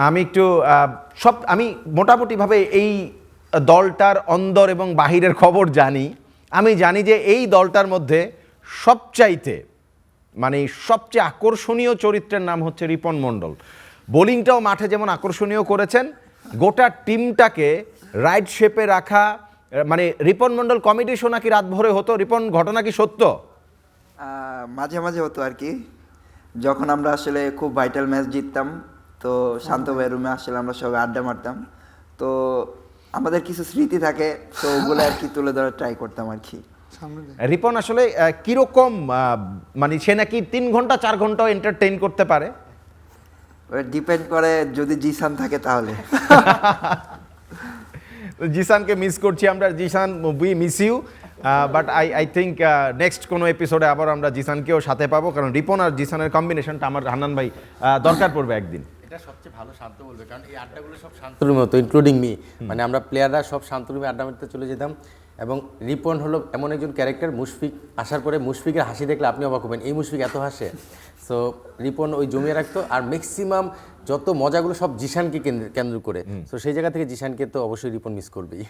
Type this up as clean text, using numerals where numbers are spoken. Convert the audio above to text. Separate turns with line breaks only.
আমি একটু আমি মোটামুটিভাবে এই দলটার অন্দর এবং বাহিরের খবর জানি। আমি জানি যে এই দলটার মধ্যে সবচাইতে সবচেয়ে আকর্ষণীয় চরিত্রের নাম হচ্ছে রিপন মণ্ডল। বোলিংটাও মাঠে যেমন আকর্ষণীয় করেছেন, গোটা টিমটাকে রাইট শেপে রাখা। রিপন মণ্ডল কমেডি শো নাকি রাত ভরে হতো, রিপন ঘটনা কি সত্য?
মাঝে মাঝে হতো আর কি, যখন আমরা আসলে খুব ভাইটাল ম্যাচ জিততাম তো শান্ত ভাইয়ের রুমে আসলে আমরা সবাই আড্ডা মারতাম। তো আমাদের কিছু স্মৃতি থাকে, তো ওগুলো আর কি তুলে ধরার ট্রাই করতাম আর কি।
রিপন আসলে কিরকম সে নাকি 3 ঘন্টা 4 ঘন্টাও এন্টারটেইন করতে পারে?
ডিপেন্ড করে যদি জিসান থাকে তাহলে।
জিসানকে মিস করছি আমরা। Jisan, we miss you, but I think next কোনো এপিসোডে আবার আমরা জিসানকেও সাথে পাবো, কারণ রিপন আর জিসানের কম্বিনেশনটা আমার হান্নান ভাই দরকার পড়বে একদিন।
এটা সবচেয়ে ভালো শান্ত বলবে, কারণ এই আড্ডাগুলো সব শান্ত রুমে হতো, ইনক্লুডিং মি। আমরা প্লেয়াররা সব শান্ত রুমে আড্ডা মারতে চলে যেতাম। এবং রিপন হলো এমন একজন ক্যারেক্টার, মুশফিক আসার পরে মুশফিকের হাসি দেখলে আপনি অবাক হবেন, এই মুশফিক এত হাসে। সো রিপন ওই জমিয়ে রাখতো, আর ম্যাক্সিমাম যত মজাগুলো সব জিশানকে কেন্দ্র করে। তো সেই জায়গা থেকে জিশানকে তো অবশ্যই রিপন মিস করবেই।